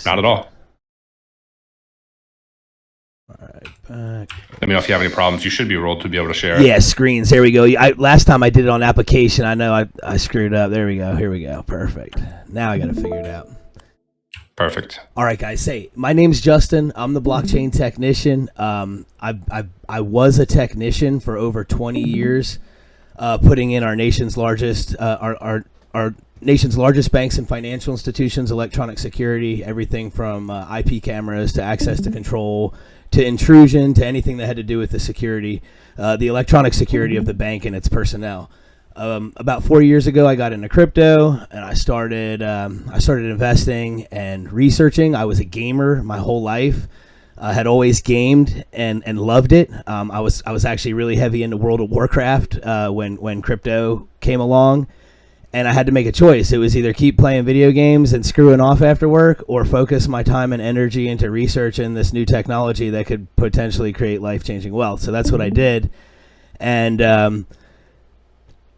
Not at all. All right, back. Let me know if you have any problems. You should be rolled to be able to share it. Yeah, screens. There we go. Last time I did it on application, I know I screwed up. There we go. Here we go. Perfect. Now I got to figure it out. Perfect. All right, guys. Hey, my name's Justin. I'm the blockchain technician. I was a technician for over 20 years, putting in our nation's largest our nation's largest banks and financial institutions, electronic security, everything from IP cameras to access to control to intrusion to anything that had to do with the security, the electronic security of the bank and its personnel. About 4 years ago, I got into crypto and I started investing and researching. I was a gamer my whole life. I had always gamed and loved it. I was actually really heavy into World of Warcraft when crypto came along. And I had to make a choice. It was either keep playing video games and screwing off after work or focus my time and energy into researching this new technology that could potentially create life-changing wealth. So that's what I did. And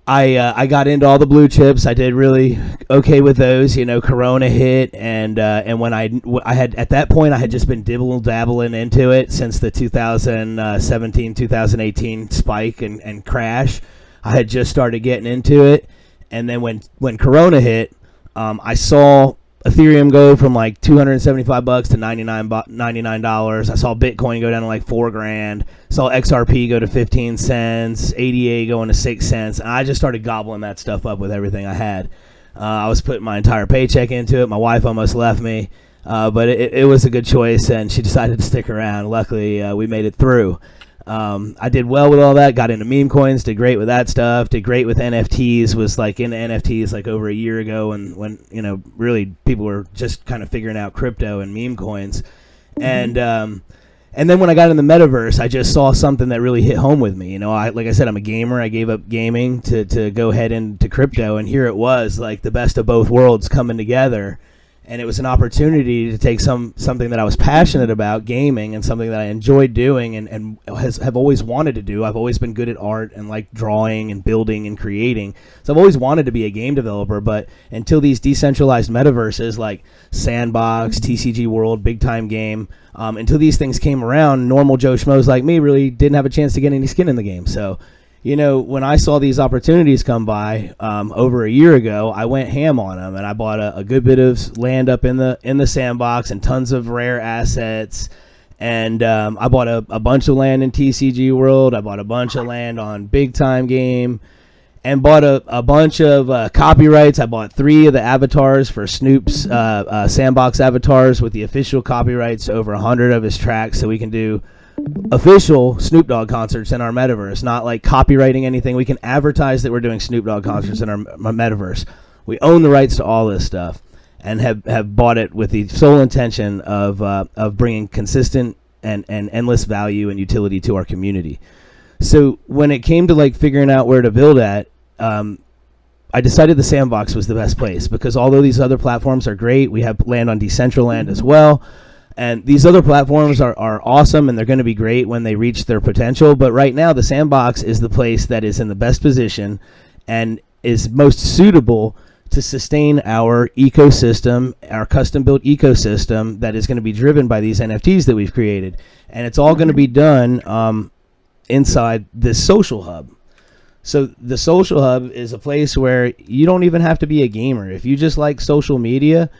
I got into all the blue chips. I did really okay with those. You know, Corona hit, and when I had at that point I had just been dabbling into it since the 2017 2018 spike and crash. I had just started getting into it. And then when Corona hit, I saw Ethereum go from like $275 to $99. I saw Bitcoin go down to like $4,000. Saw XRP go to 15 cents, ADA going to 6 cents. And I just started gobbling that stuff up with everything I had. I was putting my entire paycheck into it. My wife almost left me, but it was a good choice, and she decided to stick around. Luckily, we made it through. I did well with all that, got into meme coins, did great with that stuff, did great with NFTs, was like into NFTs like over a year ago when you know, really people were just kind of figuring out crypto and meme coins. And then when I got in the metaverse, I just saw something that really hit home with me. You know, like I said, I'm a gamer. I gave up gaming to go head into crypto, and here it was, like the best of both worlds coming together. And it was an opportunity to take something that I was passionate about, gaming, and something that I enjoyed doing and have always wanted to do. I've always been good at art and like drawing and building and creating. So I've always wanted to be a game developer, but until these decentralized metaverses like Sandbox, TCG World, Big Time Game, until these things came around, normal Joe Schmoes like me really didn't have a chance to get any skin in the game. So, you know, when I saw these opportunities come by over a year ago, I went ham on them, and I bought a good bit of land up in the Sandbox and tons of rare assets. And I bought a bunch of land in TCG World. I bought a bunch of land on Big Time Game, and bought a bunch of copyrights. I bought 3 of the avatars for Snoop's Sandbox avatars with the official copyrights over 100 of his tracks, so we can do official Snoop Dogg concerts in our metaverse, not like copywriting anything. We can advertise that we're doing Snoop Dogg concerts in our metaverse. We own the rights to all this stuff and have bought it with the sole intention of bringing consistent and endless value and utility to our community. So when it came to like figuring out where to build at, I decided the Sandbox was the best place because although these other platforms are great, we have land on Decentraland as well. And these other platforms are awesome, and they're going to be great when they reach their potential. But right now, the Sandbox is the place that is in the best position and is most suitable to sustain our ecosystem, our custom-built ecosystem that is going to be driven by these NFTs that we've created. And it's all going to be done inside this social hub. So the social hub is a place where you don't even have to be a gamer. If you just like social media,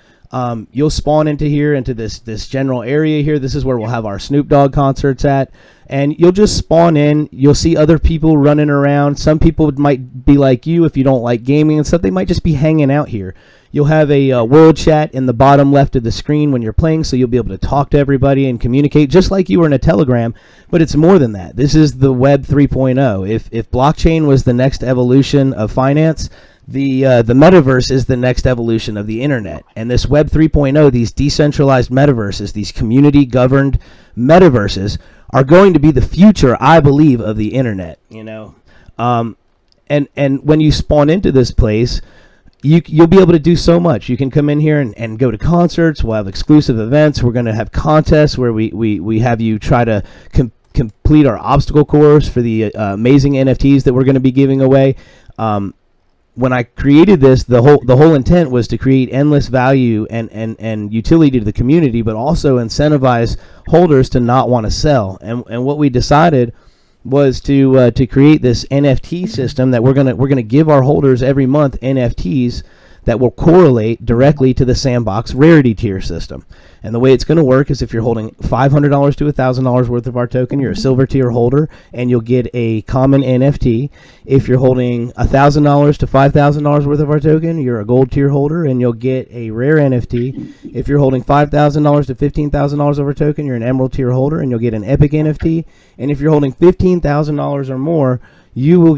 you'll spawn into this general area here. This is where we'll have our Snoop Dogg concerts at. And you'll just spawn in. You'll see other people running around. Some people might be like you if you don't like gaming and stuff. They might just be hanging out here. You'll have a world chat in the bottom left of the screen when you're playing, so you'll be able to talk to everybody and communicate just like you were in a Telegram. But it's more than that. This is the Web 3.0. If blockchain was the next evolution of finance, the metaverse is the next evolution of the internet. And this Web 3.0, these decentralized metaverses, these community-governed metaverses, are going to be the future, I believe, of the internet. You know, and when you spawn into this place, you'll be able to do so much. You can come in here and go to concerts. We'll have exclusive events. We're going to have contests where we have you try to complete our obstacle course for the amazing NFTs that we're going to be giving away. when I created this, the whole intent was to create endless value and utility to the community, but also incentivize holders to not want to sell. And what we decided was to create this NFT system that we're gonna give our holders every month NFTs that will correlate directly to the Sandbox Rarity tier system. And the way it's going to work is if you're holding $500 to $1,000 worth of our token, you're a silver tier holder, and you'll get a common NFT. If you're holding $1,000 to $5,000 worth of our token, you're a gold tier holder, and you'll get a rare NFT. If you're holding $5,000 to $15,000 of our token, you're an emerald tier holder, and you'll get an epic NFT. And if you're holding $15,000 or more, you will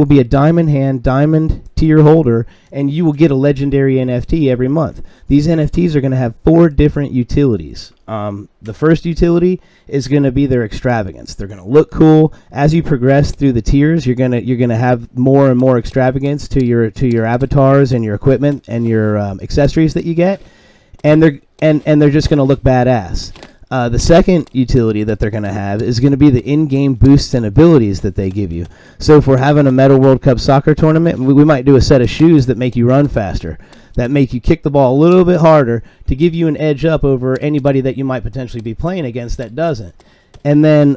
be a diamond tier holder, and you will get a legendary NFT every month. These NFTs are going to have 4 different utilities. The first utility is going to be their extravagance. They're going to look cool. As you progress through the tiers, you're going to have more and more extravagance to your avatars and your equipment and your accessories that you get, and they're just going to look badass. The second utility that they're going to have is going to be the in-game boosts and abilities that they give you. So if we're having a Meta World Cup soccer tournament, we might do a set of shoes that make you run faster, that make you kick the ball a little bit harder to give you an edge up over anybody that you might potentially be playing against that doesn't. And then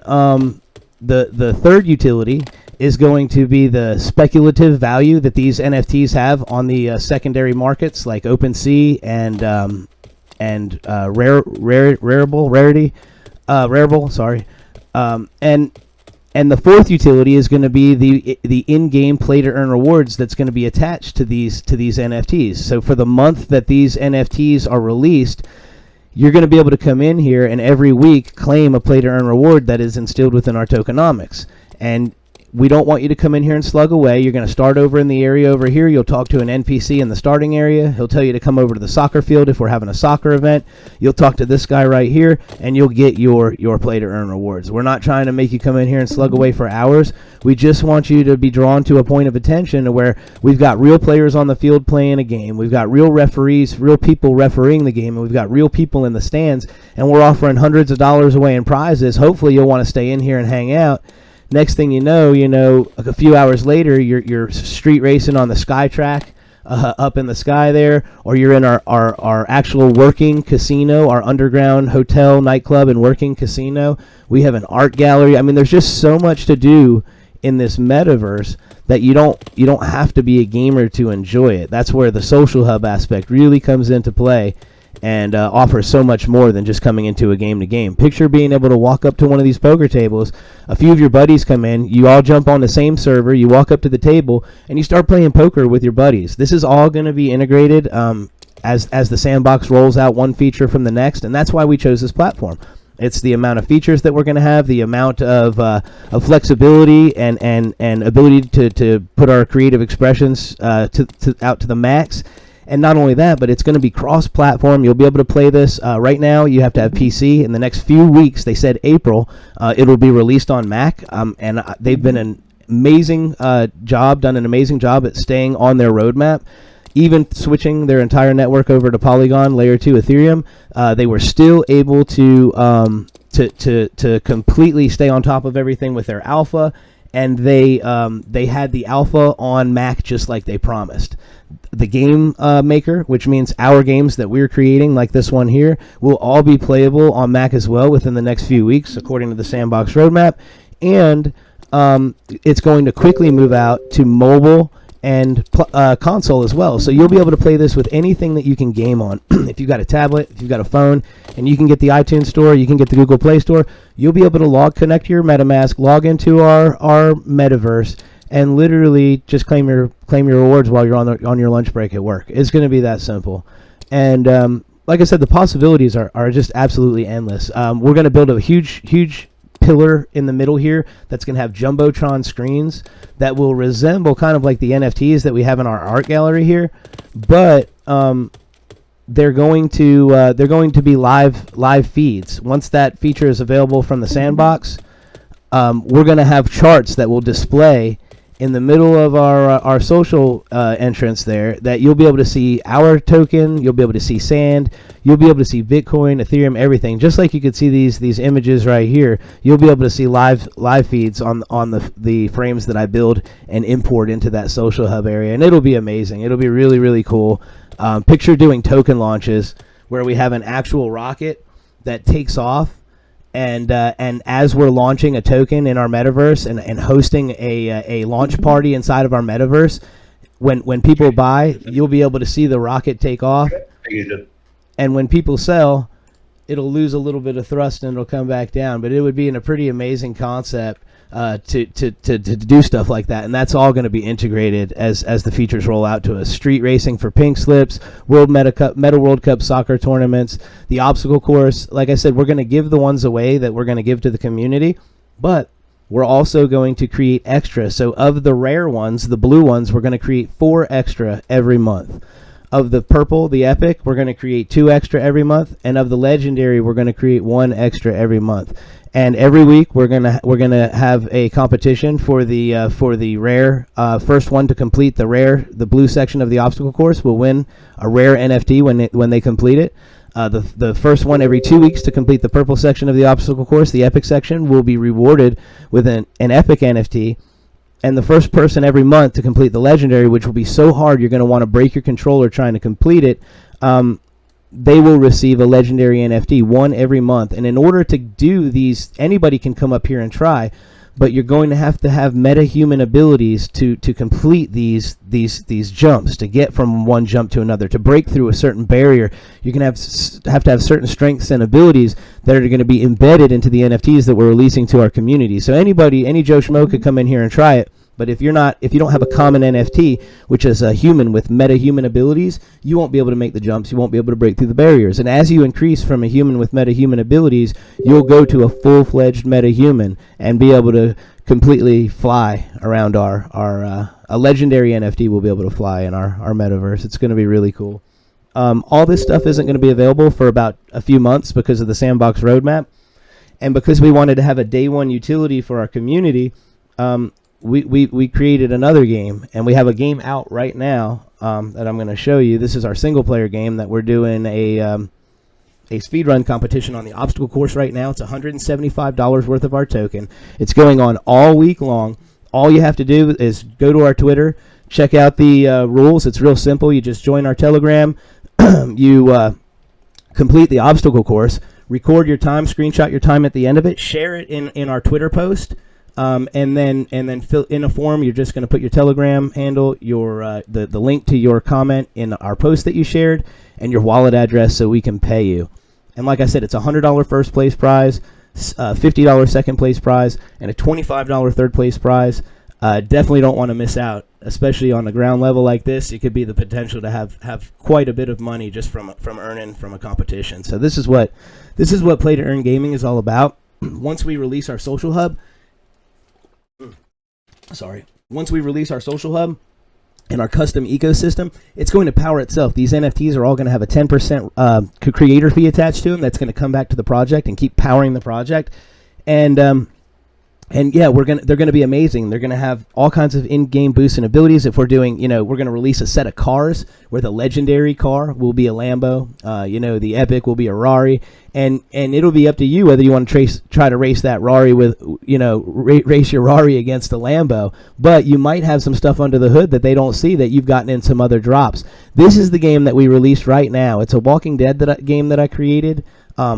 the third utility is going to be the speculative value that these NFTs have on the secondary markets like OpenSea and Rarible, sorry. And the fourth utility is going to be the in-game play to earn rewards that's going to be attached to these NFTs. So for the month that these NFTs are released, you're going to be able to come in here and every week claim a play to earn reward that is instilled within our tokenomics. And we don't want you to come in here and slug away. You're going to start over in the area over here. You'll talk to an NPC in the starting area. He'll tell you to come over to the soccer field if we're having a soccer event. You'll talk to this guy right here, and you'll get your play to earn rewards. We're not trying to make you come in here and slug away for hours. We just want you to be drawn to a point of attention to where we've got real players on the field playing a game. We've got real referees, real people refereeing the game, and we've got real people in the stands, and we're offering hundreds of dollars away in prizes. Hopefully you'll want to stay in here and hang out. Next thing you know, a few hours later, you're street racing on the sky track up in the sky there, or you're in our actual working casino, our underground hotel, nightclub, and working casino. We have an art gallery. I mean, there's just so much to do in this metaverse that you don't have to be a gamer to enjoy it. That's where the social hub aspect really comes into play, and offers so much more than just coming into a game-to-game. Picture being able to walk up to one of these poker tables, a few of your buddies come in, you all jump on the same server, you walk up to the table, and you start playing poker with your buddies. This is all going to be integrated as the sandbox rolls out one feature from the next, and that's why we chose this platform. It's the amount of features that we're going to have, the amount of flexibility and ability to put our creative expressions out to the max. And not only that, but it's going to be cross-platform. You'll be able to play this. Right now, you have to have PC. In the next few weeks, they said April, it'll be released on Mac. And they've been done an amazing job at staying on their roadmap. Even switching their entire network over to Polygon, Layer 2 Ethereum, they were still able to completely stay on top of everything with their alpha. And they had the alpha on Mac just like they promised. The game maker, which means our games that we're creating, like this one here, will all be playable on Mac as well within the next few weeks, according to the Sandbox roadmap. And it's going to quickly move out to mobile and console as well. So you'll be able to play this with anything that you can game on. If you've got a tablet, if you've got a phone, and you can get the iTunes Store, you can get the Google Play Store, you'll be able to connect to your Metamask, log into our Metaverse, and literally just claim your rewards while you're on your lunch break at work. It's going to be that simple. And like I said, the possibilities are just absolutely endless. We're going to build a huge pillar in the middle here that's going to have jumbotron screens that will resemble kind of like the NFTs that we have in our art gallery here, but they're going to be live feeds. Once that feature is available from the sandbox, we're going to have charts that will display in the middle of our social entrance there, that you'll be able to see our token, you'll be able to see sand, you'll be able to see Bitcoin, Ethereum, everything. Just like you could see these images right here, you'll be able to see live feeds on the frames that I build and import into that social hub area, and it'll be amazing. It'll be really, really cool. Picture doing token launches where we have an actual rocket that takes off, and as we're launching a token in our metaverse and hosting a launch party inside of our metaverse, when people buy, you'll be able to see the rocket take off, and when people sell, it'll lose a little bit of thrust and it'll come back down. But it would be a pretty amazing concept to do stuff like that, and that's all going to be integrated as the features roll out to us. Street racing for pink slips, Meta World Cup soccer tournaments, the obstacle course. Like I said, we're going to give the ones away that we're going to give to the community, but we're also going to create extra. So of the rare ones, the blue ones, we're going to create 4 extra every month. Of the purple, the epic, we're going to create 2 extra every month, and of the legendary, we're going to create 1 extra every month. And every week we're gonna have a competition for the rare. First one to complete the blue section of the obstacle course will win a rare NFT when they complete it. The first one every 2 weeks to complete the purple section of the obstacle course, the epic section, will be rewarded with an epic NFT. And the first person every month to complete the legendary, which will be so hard you're going to want to break your controller trying to complete it, they will receive a legendary NFT, 1 every month. And in order to do these, anybody can come up here and try, but you're going to have meta-human abilities to complete these jumps, to get from one jump to another, to break through a certain barrier. You're going to have certain strengths and abilities that are going to be embedded into the NFTs that we're releasing to our community. So any Joe Schmo could come in here and try it. But if you don't have a common NFT, which is a human with meta-human abilities, you won't be able to make the jumps. You won't be able to break through the barriers. And as you increase from a human with meta-human abilities, you'll go to a full-fledged meta-human and be able to completely fly around a legendary NFT will be able to fly in our metaverse. It's going to be really cool. All this stuff isn't going to be available for about a few months because of the sandbox roadmap, and because we wanted to have a day one utility for our community. We created another game, and we have a game out right now that I'm going to show you. This is our single player game that we're doing a speedrun competition on the obstacle course right now. It's $175 worth of our token. It's going on all week long. All you have to do is go to our Twitter, check out the rules. It's real simple. You just join our Telegram. You complete the obstacle course, record your time, screenshot your time at the end of it, share it in our Twitter post. And then fill in a form. You're just going to put your Telegram handle, your the link to your comment in our post that you shared, and your wallet address so we can pay you. And like I said, it's a $100 first place prize, $50 second place prize, and a $25 third place prize. Definitely don't want to miss out, especially on the ground level like this. It could be the potential to have quite a bit of money just from earning from a competition. So this is what Play to Earn Gaming is all about. Once we release our social hub. Once we release our social hub and our custom ecosystem, it's going to power itself. These NFTs are all going to have a 10% creator fee attached to them that's going to come back to the project and keep powering the project. And yeah, they're going to be amazing. They're going to have all kinds of in-game boosts and abilities. If we're doing, we're going to release a set of cars where the legendary car will be a Lambo, the epic will be a Rari, and it'll be up to you whether you want to try to race that Rari with, race your Rari against a Lambo. But you might have some stuff under the hood that they don't see that you've gotten in some other drops. This is the game that we released right now. It's a Walking Dead game that I created.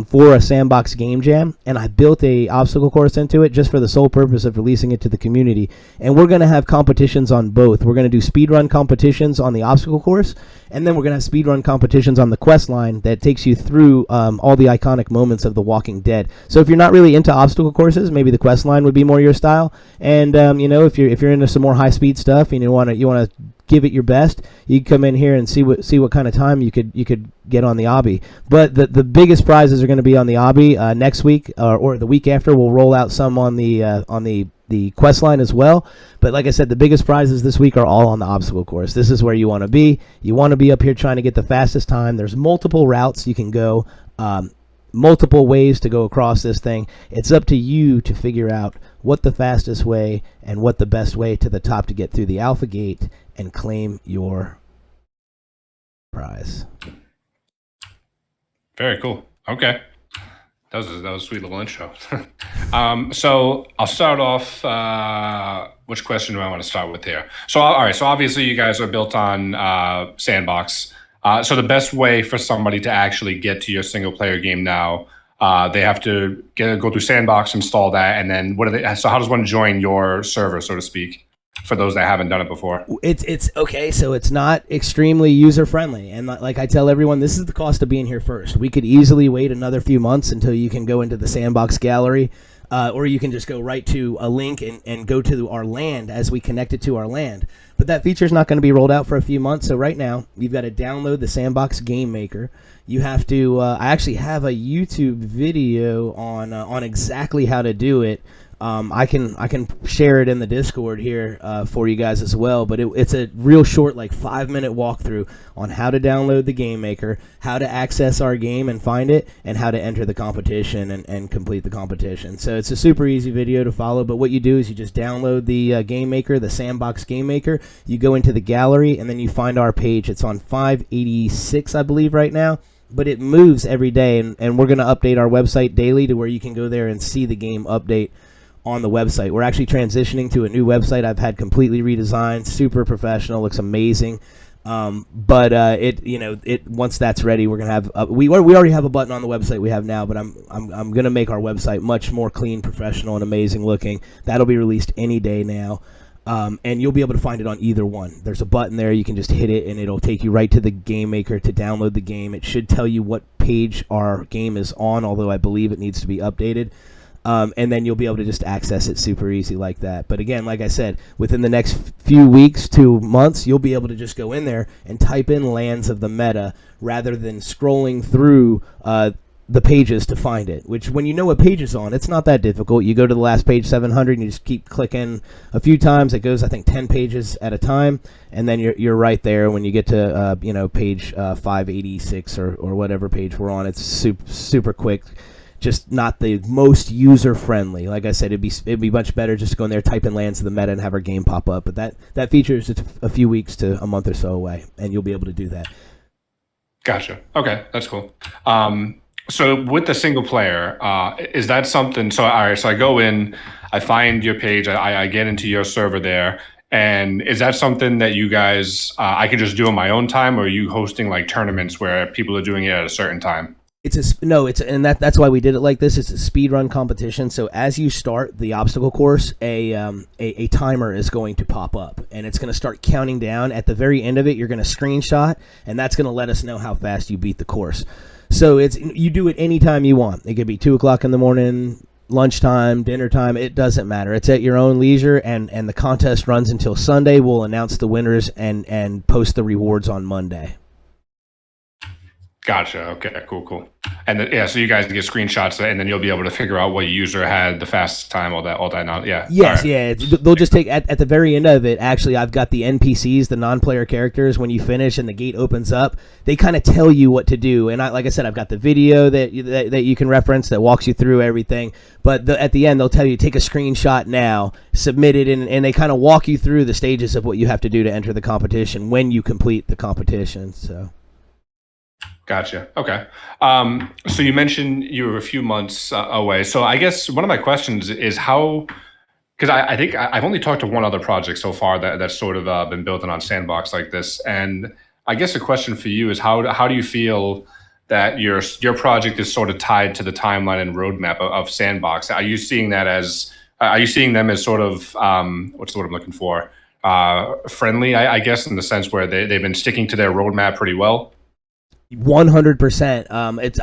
For a sandbox game jam, and I built a obstacle course into it just for the sole purpose of releasing it to the community. And we're going to have competitions on both. We're going to do speedrun competitions on the obstacle course, and then we're going to have speedrun competitions on the quest line that takes you through all the iconic moments of The Walking Dead. So if you're not really into obstacle courses, maybe the quest line would be more your style. And if you're into some more high speed stuff and you want to give it your best, you can come in here and see what kind of time you could get on the obby. But the biggest prizes are going to be on the obby next week or the week after. We'll roll out some on the quest line as well. But like I said, the biggest prizes this week are all on the obstacle course. This is where you want to be. You want to be up here trying to get the fastest time. There's multiple routes you can go. multiple ways to go across this thing. It's up to you to figure out what the fastest way and what the best way to the top to get through the alpha gate and claim your prize. Very cool. Okay. That was a sweet little intro. So I'll start off. Which question do I want to start with here? So all right. So obviously you guys are built on Sandbox. So the best way for somebody to actually get to your single player game now, they have to go through Sandbox, install that, and then what do they? So how does one join your server, so to speak? For those that haven't done it before, it's okay. So it's not extremely user friendly, and like I tell everyone, this is the cost of being here first. We could easily wait another few months until you can go into the Sandbox gallery, or you can just go right to a link and go to our land as we connect it to our land. But that feature is not going to be rolled out for a few months. So right now, you've got to download the Sandbox Game Maker. You have to. I actually have a YouTube video on exactly how to do it. I can share it in the Discord here for you guys as well, but it's a real short, like 5-minute walkthrough on how to download the Game Maker, how to access our game and find it, and how to enter the competition and complete the competition. So it's a super easy video to follow, but what you do is you just download the Game Maker, the Sandbox Game Maker, you go into the gallery, and then you find our page. It's on 586, I believe, right now. But it moves every day, and we're going to update our website daily to where you can go there and see the game update on the website. We're actually transitioning to a new website I've had completely redesigned, super professional, looks amazing. But once that's ready, we're gonna have we already have a button on the website we have now, but I'm gonna make our website much more clean, professional, and amazing looking. That'll be released any day now. And you'll be able to find it on either one. There's a button there, you can just hit it and it'll take you right to the Game Maker to download the game. It should tell you what page our game is on, although I believe it needs to be updated. And then you'll be able to just access it super easy like that. But again, like I said, within the next few weeks to months, you'll be able to just go in there and type in Lands of the Meta rather than scrolling through the pages to find it, which when you know what page it's on, it's not that difficult. You go to the last page 700 and you just keep clicking a few times. It goes, I think, 10 pages at a time, and then you're right there when you get to page 586 or whatever page we're on. It's super quick. Just not the most user friendly. Like I said, it'd be much better just to go in there, type in Lands of the Meta, and have our game pop up. But that feature is just a few weeks to a month or so away, and you'll be able to do that. Gotcha. Okay, that's cool. So with the single player, is that something? So all right, so I go in, I find your page, I get into your server there, and is that something that you guys I can just do on my own time, or are you hosting like tournaments where people are doing it at a certain time? That's why we did it like this. It's a speedrun competition. So as you start the obstacle course, a timer is going to pop up, and it's going to start counting down. At the very end of it, you're going to screenshot, and that's going to let us know how fast you beat the course. So you do it anytime you want. It could be 2 o'clock in the morning, lunchtime, dinner time. It doesn't matter. It's at your own leisure, and the contest runs until Sunday. We'll announce the winners and post the rewards on Monday. Gotcha. Okay, cool. And then, so you guys get screenshots, and then you'll be able to figure out what user had the fastest time, all that. Now, yeah. Yes, yeah. They'll just take at the very end of it. Actually, I've got the NPCs, the non-player characters. When you finish and the gate opens up, they kind of tell you what to do. And like I said, I've got the video that you can reference that walks you through everything. But at the end, they'll tell you take a screenshot now, submit it, and they kind of walk you through the stages of what you have to do to enter the competition when you complete the competition. So. Gotcha. Okay. So you mentioned you were a few months away. So I guess one of my questions is how, because I think I've only talked to one other project so far that's sort of been built on Sandbox like this. And I guess the question for you is how do you feel that your project is sort of tied to the timeline and roadmap of Sandbox? Are you seeing them as sort of, what's the word I'm looking for? Friendly, I guess, in the sense where they've been sticking to their roadmap pretty well? 100%.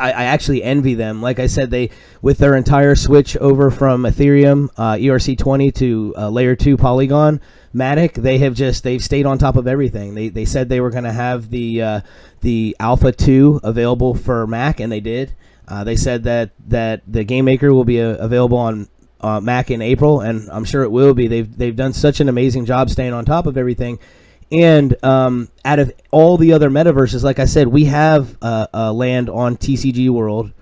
I actually envy them. Like I said, they with their entire switch over from Ethereum ERC20 to layer 2 Polygon Matic, they've stayed on top of everything. They said they were going to have the Alpha 2 available for Mac, and they did. They said that the Game Maker will be available on Mac in April, and I'm sure it will be. They've done such an amazing job staying on top of everything. And out of all the other metaverses, like I said, we have a land on TCG World.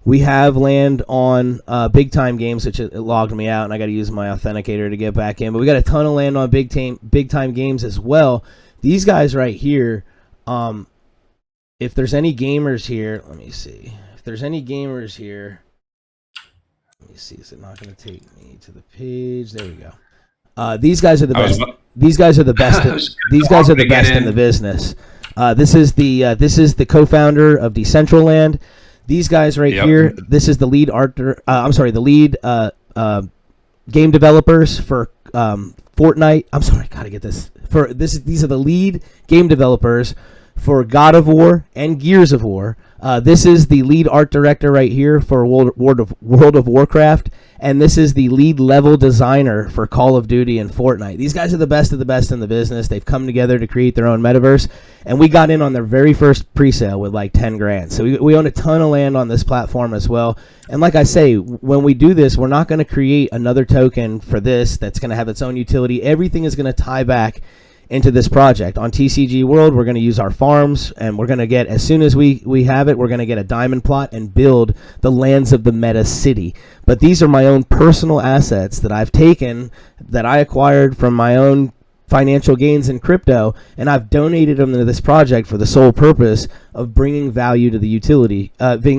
We have land on big time games, which it logged me out, and I got to use my authenticator to get back in. But we got a ton of land on big time games as well. These guys right here, if there's any gamers here, let me see. If there's any gamers here, let me see. Is it not going to take me to the page? There we go. These guys are the best. These guys are the best. These guys are the best in the business. This is the co-founder of Decentraland. These guys right here. This is the lead the lead game developers for Fortnite. I'm sorry, gotta get this. These are the lead game developers for God of War and Gears of War. This is the lead art director right here for World of Warcraft, and this is the lead level designer for Call of Duty and Fortnite. These guys are the best of the best in the business. They've come together to create their own metaverse, and we got in on their very first pre-sale with like 10 grand. So we own a ton of land on this platform as well. And like I say, when we do this, we're not going to create another token for this that's going to have its own utility. Everything is going to tie back into this project. On TCG World, we're going to use our farms, and we're going to get, as soon as we have it, we're going to get a diamond plot and build the Lands of the Meta city. But these are my own personal assets that I've taken, that I acquired from my own financial gains in crypto, and I've donated them to this project for the sole purpose of bringing value to the utility,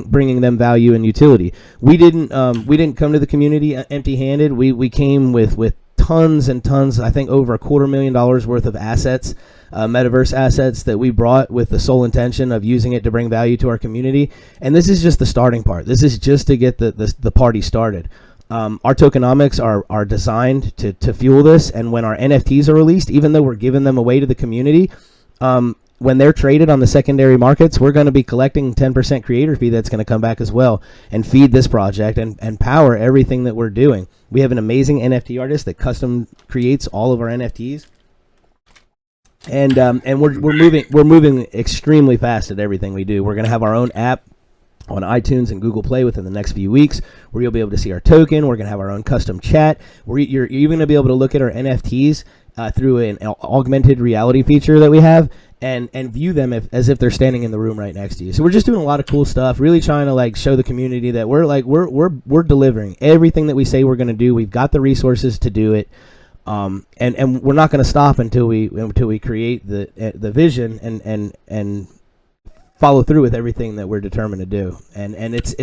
bringing them value and utility. We didn't come to the community empty-handed. We came with tons and tons, I think over $250,000 worth of assets, metaverse assets that we brought with the sole intention of using it to bring value to our community. And this is just the starting part. This is just to get the party started. Our tokenomics are designed to fuel this, and when our NFTs are released, even though we're giving them away to the community, when they're traded on the secondary markets, we're going to be collecting 10% creator fee that's going to come back as well and feed this project and power everything that we're doing. We have an amazing NFT artist that custom creates all of our NFTs, and we're moving extremely fast at everything we do. We're going to have our own app on iTunes and Google Play within the next few weeks, where you'll be able to see our token. We're going to have our own custom chat. You're even going to be able to look at our NFTs through an augmented reality feature that we have, and view them as if they're standing in the room right next to you. So we're just doing a lot of cool stuff, really trying to like show the community that we're delivering everything that we say we're going to do. We've got the resources to do it, and we're not going to stop until we create the vision and follow through with everything that we're determined to do. And it's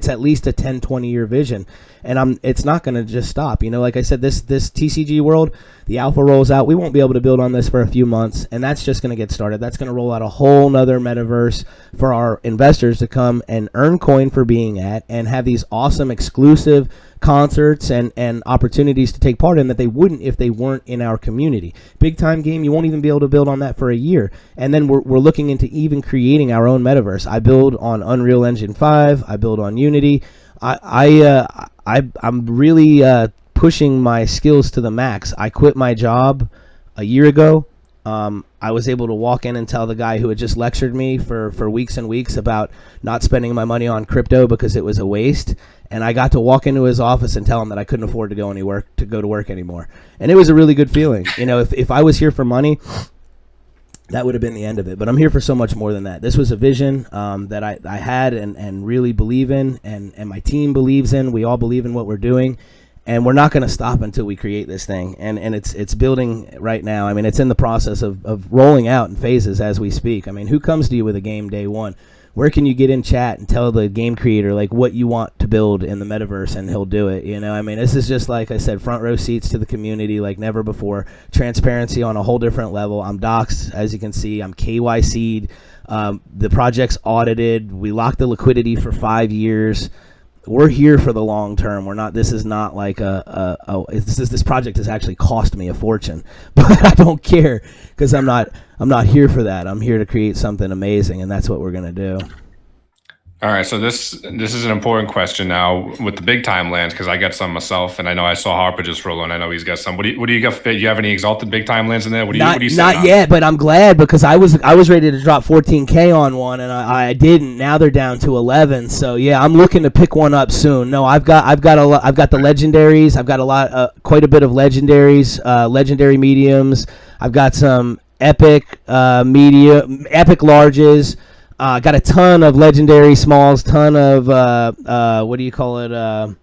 at least a 10-20 year vision, and it's not going to just stop. Like I said, this TCG World, the alpha rolls out. We won't be able to build on this for a few months, and that's just going to get started. That's going to roll out a whole nother metaverse for our investors to come and earn coin for being at, and have these awesome exclusive concerts and opportunities to take part in that they wouldn't if they weren't in our community. Big time game, you won't even be able to build on that for a year. And then we're looking into even creating our own metaverse. I build on Unreal Engine 5. I build on Unity. I'm really pushing my skills to the max. I quit my job a year ago. I was able to walk in and tell the guy who had just lectured me for weeks and weeks about not spending my money on crypto because it was a waste. And I got to walk into his office and tell him that I couldn't afford to go to work anymore. And it was a really good feeling. If I was here for money, that would have been the end of it. But I'm here for so much more than that. This was a vision that I had and really believe in, and my team believes in. We all believe in what we're doing. And we're not going to stop until we create this thing. And it's building right now. I mean, it's in the process of rolling out in phases as we speak. I mean, who comes to you with a game day one? Where can you get in chat and tell the game creator like what you want to build in the metaverse, and he'll do it? I mean, this is just, like I said, front row seats to the community like never before. Transparency on a whole different level. I'm doxed, as you can see. I'm KYC'd. The project's audited. We locked the liquidity for 5 years. We're here for the long term. We're not. This is not like this project has actually cost me a fortune, but I don't care because I'm not here for that. I'm here to create something amazing, and that's what we're gonna do. All right, so this is an important question now with the big time lands, because I got some myself, and I know I saw Harper just roll on. I know he's got some. What do you got? Do you have any exalted big time lands in there? What do you not yet, but I'm glad because I was ready to drop 14K on one, and I didn't. Now they're down to 11. So yeah, I'm looking to pick one up soon. No, I've got the legendaries. I've got quite a bit of legendaries, legendary mediums. I've got some epic epic larges. Got a ton of legendary smalls, ton of what do you call it?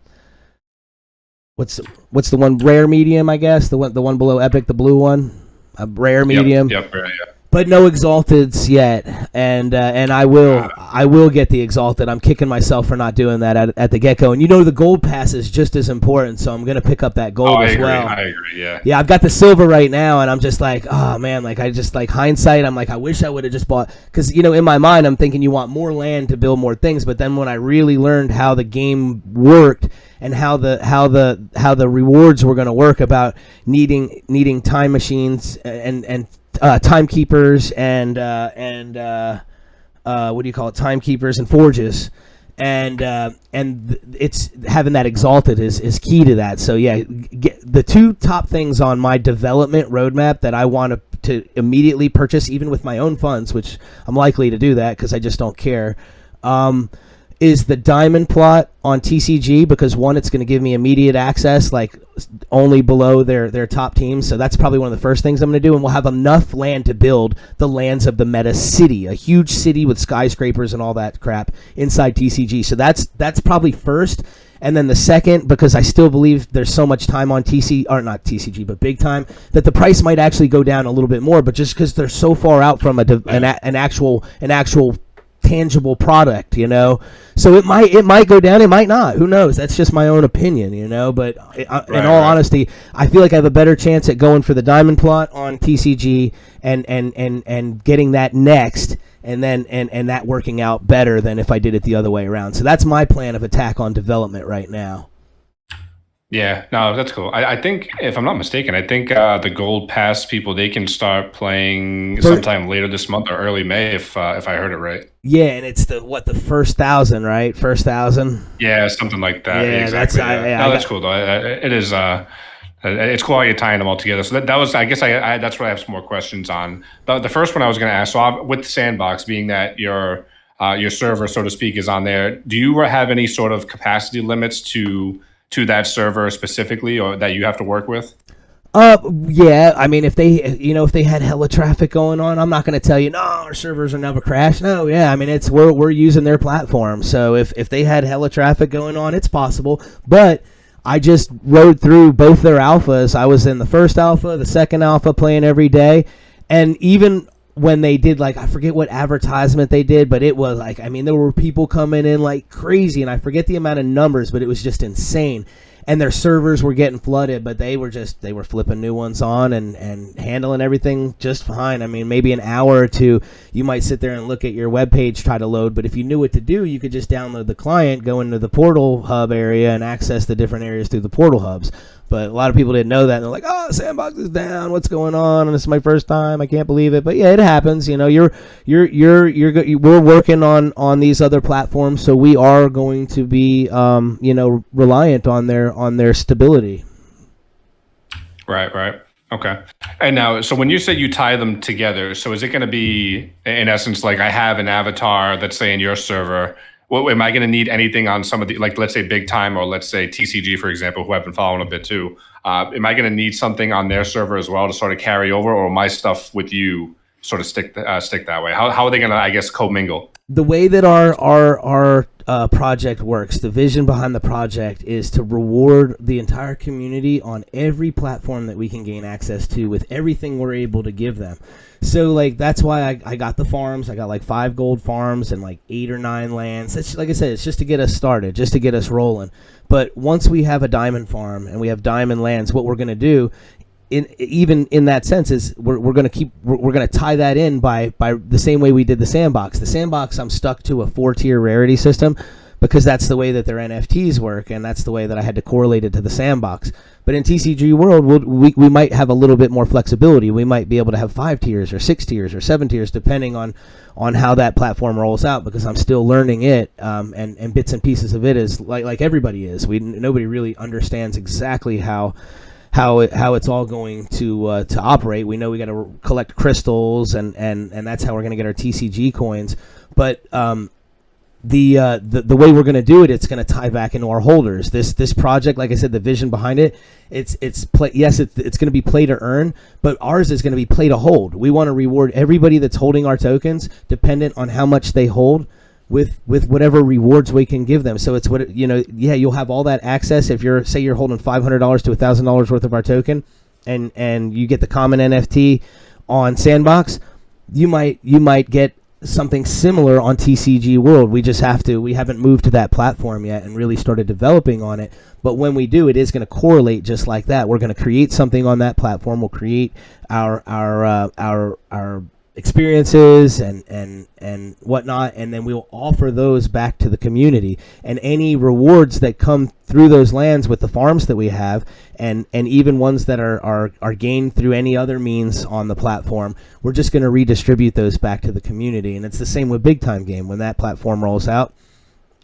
What's the one, rare medium? I guess the one below epic, the blue one, a rare medium. Yep. Rare, yeah. But no exalteds yet, and I will get the exalted. I'm kicking myself for not doing that at the get go. And the gold pass is just as important, so I'm gonna pick up that gold as well. I agree. Yeah. Yeah, I've got the silver right now, and I'm just like, oh man, like I just like hindsight. I'm like, I wish I would have just bought, because in my mind I'm thinking you want more land to build more things. But then when I really learned how the game worked and how the rewards were going to work about needing time machines and timekeepers and what do you call it? Timekeepers and forges, and it's having that exalted is key to that. So yeah, the two top things on my development roadmap that I want to immediately purchase, even with my own funds, which I'm likely to do that because I just don't care. Is the diamond plot on TCG, because one, it's going to give me immediate access, like only below their top teams. So that's probably one of the first things I'm going to do, and we'll have enough land to build the Lands of the Meta city, a huge city with skyscrapers and all that crap inside TCG. So that's probably first. And then the second, because I still believe there's so much time on not TCG, but big time, that the price might actually go down a little bit more. But just because they're so far out from an actual tangible product, so it might go down, it might not, who knows? That's just my own opinion, but in all honesty, I feel like I have a better chance at going for the diamond plot on TCG and getting that next, and then and that working out better than if I did it the other way around. So that's my plan of attack on development right now. Yeah, no, that's cool. I think, if I'm not mistaken, the gold pass people, they can start playing sometime later this month or early May, if I heard it right. Yeah, and it's the first 1,000, right? First 1,000. Yeah, something like that. Yeah, exactly. That's cool though. It is. It's cool how you're tying them all together. So that was, I guess, that's what I have some more questions on. The first one I was going to ask. So with Sandbox, being that your server, so to speak, is on there, do you have any sort of capacity limits to that server specifically, or that you have to work with? Yeah, I mean, if they had hella traffic going on, I'm not going to tell you, no, our servers will never crash. No, yeah, I mean, we're using their platform. So if they had hella traffic going on, it's possible. But I just rode through both their alphas. I was in the first alpha, the second alpha, playing every day. And even when they did, like, I forget what advertisement they did, but it was like, I mean, there were people coming in like crazy, and I forget the amount of numbers, but it was just insane. And their servers were getting flooded, but they were flipping new ones on and handling everything just fine. I mean, maybe an hour or two, you might sit there and look at your web page, try to load, but if you knew what to do, you could just download the client, go into the portal hub area, and access the different areas through the portal hubs. But a lot of people didn't know that, and they're like, "Oh, Sandbox is down. What's going on? And this is my first time. I can't believe it." But yeah, it happens. We're working on these other platforms, so we are going to be, reliant on their stability. Right. Okay. And now, so when you say you tie them together, so is it going to be, in essence, like I have an avatar that's, say, in your server? What, am I going to need anything on some of the, like, let's say Big Time, or let's say TCG, for example, who I've been following a bit too? Am I going to need something on their server as well to sort of carry over, or my stuff with you sort of stick that way? How are they going to, I guess, co-mingle? The way that our project works, the vision behind the project is to reward the entire community on every platform that we can gain access to with everything we're able to give them. So, like, that's why I got the farms. I got like 5 gold farms and like 8 or 9 lands. It's, like I said, it's just to get us started, just to get us rolling. But once we have a diamond farm and we have diamond lands, what we're going to do, even in that sense, is we're going to tie that in by the same way we did the Sandbox. The Sandbox, I'm stuck to a 4-tier rarity system, because that's the way that their NFTs work, and that's the way that I had to correlate it to the Sandbox. But in TCG World, we might have a little bit more flexibility. We might be able to have 5 tiers or 6 tiers or 7 tiers, depending on how that platform rolls out, because I'm still learning it, and bits and pieces of it is like everybody is. Nobody really understands exactly how it's all going to operate. We know we got to collect crystals, and that's how we're going to get our TCG coins. But the way we're going to do it, it's going to tie back into our holders. This project, like I said, the vision behind it, it's going to be play to earn, but ours is going to be play to hold. We want to reward everybody that's holding our tokens, dependent on how much they hold, with whatever rewards we can give them. So it's you'll have all that access. If you're holding $500 to $1,000 worth of our token, and you get the common NFT on Sandbox, you might get something similar on TCG World. We haven't moved to that platform yet and really started developing on it. But when we do, it is going to correlate just like that. We're going to create something on that platform. We'll create our experiences and whatnot, and then we'll offer those back to the community. And any rewards that come through those lands with the farms that we have, and even ones that are gained through any other means on the platform, we're just going to redistribute those back to the community. And it's the same with Big Time Game. When that platform rolls out,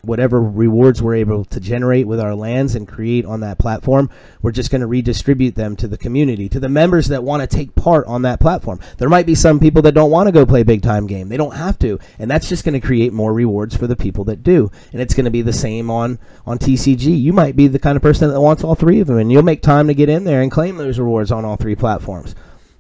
whatever rewards we're able to generate with our lands and create on that platform, we're just going to redistribute them to the community, to the members that want to take part on that platform. There might be some people that don't want to go play Big Time Game. They don't have to. And that's just going to create more rewards for the people that do. And it's going to be the same on TCG. You might be the kind of person that wants all three of them, and you'll make time to get in there and claim those rewards on all three platforms.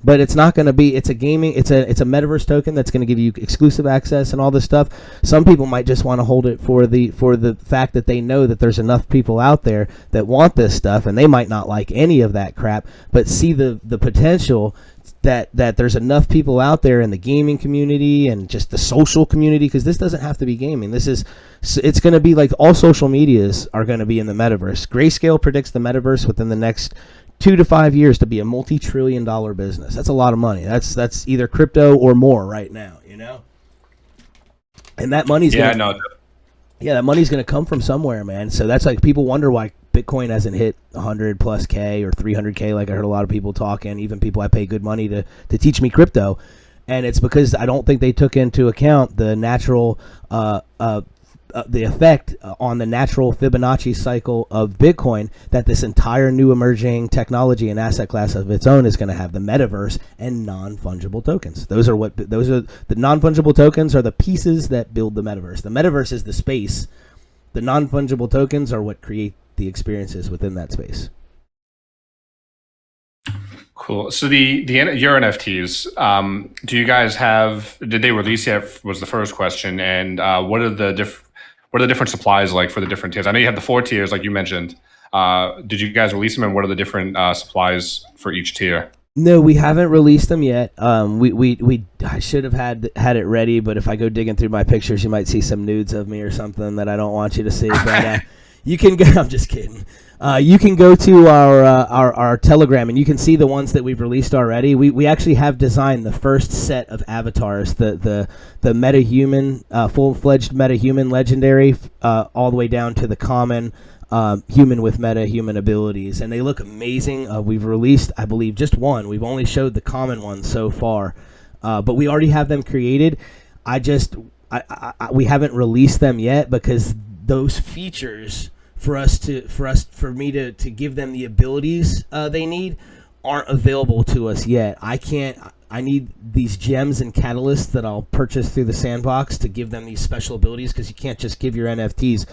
But it's not going to be. It's a Metaverse token that's going to give you exclusive access and all this stuff. Some people might just want to hold it for the fact that they know that there's enough people out there that want this stuff, and they might not like any of that crap, but see the potential that there's enough people out there in the gaming community and just the social community, because this doesn't have to be gaming. It's going to be like all social medias are going to be in the metaverse. Grayscale predicts the metaverse within the next 2 to 5 years to be a multi-trillion-dollar business. That's a lot of money. That's either crypto or more right now, And that money's that money's going to come from somewhere, man. So that's like, people wonder why Bitcoin hasn't hit 100 plus K or 300K, like I heard a lot of people talking, even people I pay good money to teach me crypto. And it's because I don't think they took into account the natural the effect on the natural Fibonacci cycle of Bitcoin that this entire new emerging technology and asset class of its own is going to have: the metaverse and non-fungible tokens. Those are the non-fungible tokens are the pieces that build the metaverse. The metaverse is the space. The non-fungible tokens are what create the experiences within that space. Cool. So your NFTs, do you guys did they release yet, was the first question, and what are the different supplies like for the different tiers? I know you have the 4 tiers, like you mentioned. Did you guys release them, and what are the different supplies for each tier? No, we haven't released them yet. I should have had it ready, but if I go digging through my pictures, you might see some nudes of me or something that I don't want you to see. But you can go. I'm just kidding. You can go to our Telegram, and you can see the ones that we've released already. We actually have designed the first set of avatars, the metahuman, full-fledged metahuman legendary, all the way down to the common human with metahuman abilities, and they look amazing. We've released, I believe, just one. We've only showed the common one so far, but we already have them created. We haven't released them yet because those features for me to give them the abilities they need aren't available to us yet. I need these gems and catalysts that I'll purchase through the sandbox to give them these special abilities, because you can't just give your NFTs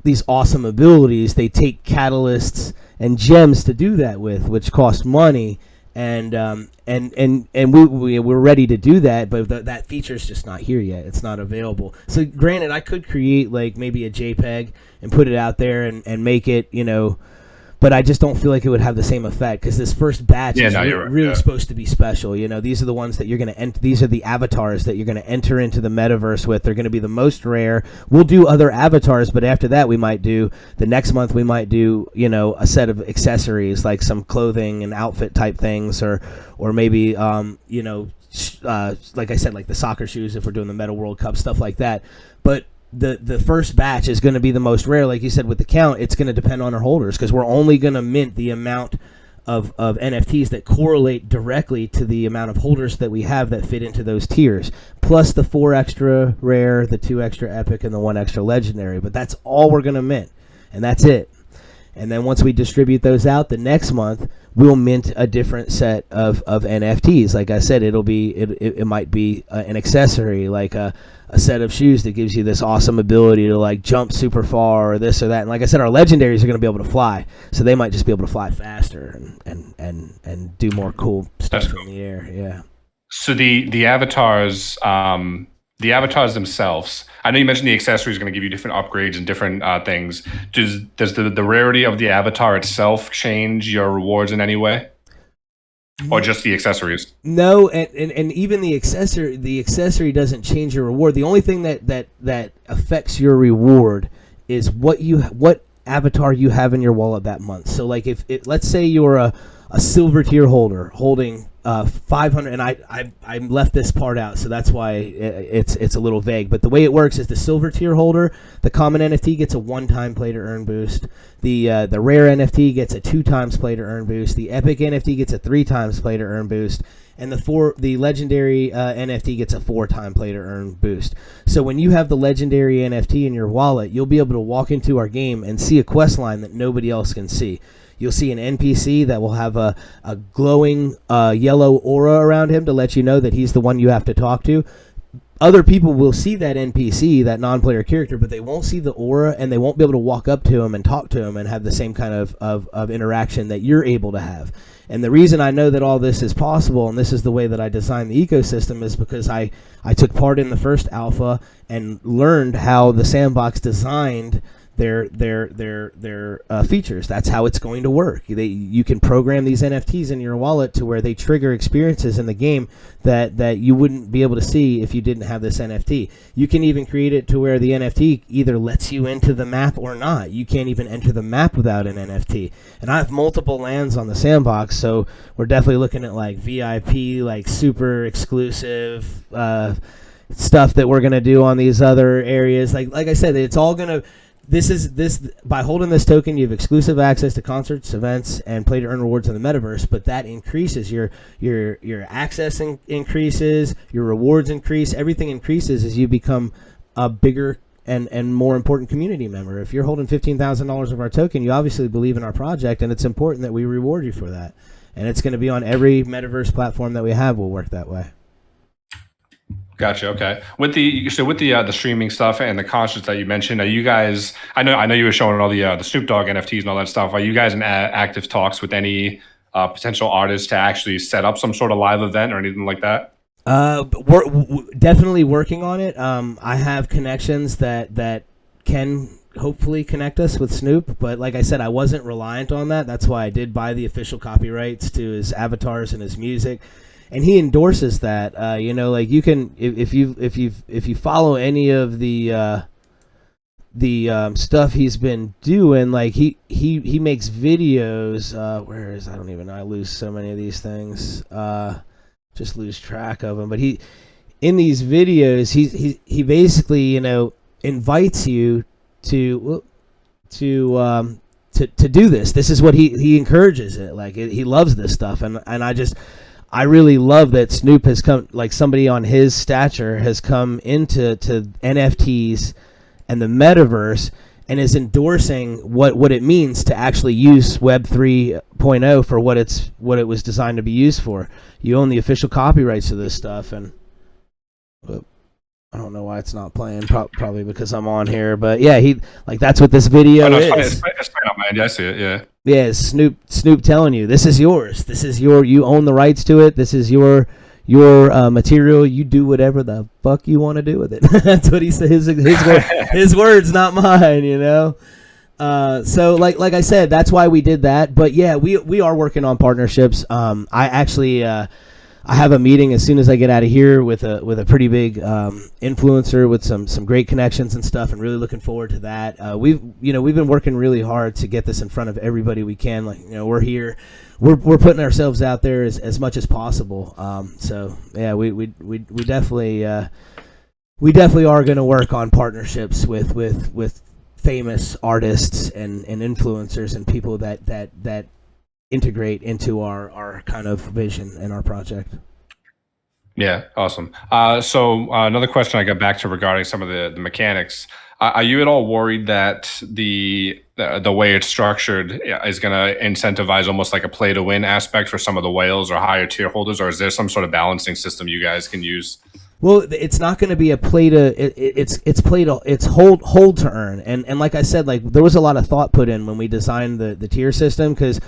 these awesome abilities. They take catalysts and gems to do that with, which cost money, and we're ready to do that, but that feature's just not here yet. It's not available. So granted, I could create like maybe a JPEG and put it out there and make it, but I just don't feel like it would have the same effect, because this first batch is really supposed to be special. These are the ones that you're going to these are the avatars that you're going to enter into the metaverse with. They're going to be the most rare. We'll do other avatars, but after that the next month we might do, a set of accessories, like some clothing and outfit type things, or maybe, like I said, like the soccer shoes if we're doing the Meta World Cup, stuff like that. But the first batch is going to be the most rare. Like you said, with the count, it's going to depend on our holders, because we're only going to mint the amount of NFTs that correlate directly to the amount of holders that we have that fit into those tiers, plus the 4 extra rare, the 2 extra epic, and the 1 extra legendary. But that's all we're going to mint, and that's it. And then once we distribute those out, the next month we'll mint a different set of NFTs. Like I said, it might be an accessory, like a set of shoes that gives you this awesome ability to like jump super far or this or that. And like I said, our legendaries are going to be able to fly, so they might just be able to fly faster and do more cool stuff in the air. Yeah. So the avatars, the avatars themselves. I know you mentioned the accessories are going to give you different upgrades and different things. Does the rarity of the avatar itself change your rewards in any way, or just the accessories? No, and even the accessory doesn't change your reward. The only thing that affects your reward is what avatar you have in your wallet that month. So like if let's say you're a silver tier holder holding 500, and I left this part out, so that's why it's a little vague. But the way it works is the silver tier holder, the common NFT gets a 1-time play to earn boost. The rare NFT gets a 2 times play to earn boost. The epic NFT gets a 3 times play to earn boost. And the legendary NFT gets a 4-time play to earn boost. So when you have the legendary NFT in your wallet, you'll be able to walk into our game and see a quest line that nobody else can see. You'll see an NPC that will have a glowing yellow aura around him to let you know that he's the one you have to talk to. Other people will see that NPC, that non-player character, but they won't see the aura, and they won't be able to walk up to him and talk to him and have the same kind of interaction that you're able to have. And the reason I know that all this is possible, and this is the way that I designed the ecosystem, is because I took part in the first alpha and learned how the sandbox designed their features. That's how it's going to work. You can program these NFTs in your wallet to where they trigger experiences in the game that you wouldn't be able to see if you didn't have this NFT. You can even create it to where the NFT either lets you into the map or not. You can't even enter the map without an NFT. And I have multiple lands on the sandbox, so we're definitely looking at like VIP, like super exclusive stuff that we're gonna do on these other areas. Like I said, it's all gonna. This by holding this token, you have exclusive access to concerts, events, and play to earn rewards in the metaverse. But that increases your access increases, your rewards increase, everything increases as you become a bigger and more important community member. If you're holding $15,000 of our token, you obviously believe in our project, and it's important that we reward you for that. And it's going to be on every metaverse platform that we have. Will work that way. Gotcha. Okay. With the streaming stuff and the concerts that you mentioned, are you guys? I know you were showing all the Snoop Dogg NFTs and all that stuff. Are you guys in active talks with any potential artists to actually set up some sort of live event or anything like that? We're definitely working on it. I have connections that can hopefully connect us with Snoop, but like I said, I wasn't reliant on that. That's why I did buy the official copyrights to his avatars and his music. And he endorses that. Like you can, if you follow any of the stuff he's been doing, like he makes videos. Where is, I don't even know. I lose so many of these things. Just lose track of them. But in these videos, he basically invites you to do this. This is what he encourages it. Like he loves this stuff, and I really love that Snoop has come, like somebody on his stature has come into NFTs and the metaverse and is endorsing what it means to actually use Web 3.0 for what it was designed to be used for. You own the official copyrights to this stuff, and I don't know why it's not playing. Probably because I'm on here, but yeah, that's what this video is. It's fine on my end. I see it. Yeah. Yeah, it's Snoop telling you this is yours. This is you own the rights to it. This is your material. You do whatever the fuck you want to do with it. That's what he says. His words, not mine. So like I said, that's why we did that. But yeah, we are working on partnerships. I actually. I have a meeting as soon as I get out of here with a pretty big influencer with some great connections and stuff, and really looking forward to that. We've been working really hard to get this in front of everybody we can. We're here, we're putting ourselves out there as much as possible. So yeah, we definitely are going to work on partnerships with famous artists and influencers and people that integrate into our kind of vision and our project. Yeah, awesome. So another question I got back to regarding some of the mechanics. Are you at all worried that the way it's structured is going to incentivize almost like a play to win aspect for some of the whales or higher tier holders, or is there some sort of balancing system you guys can use? Well, it's not going to be a play to it's hold to earn, and like I said, like there was a lot of thought put in when we designed the tier system, because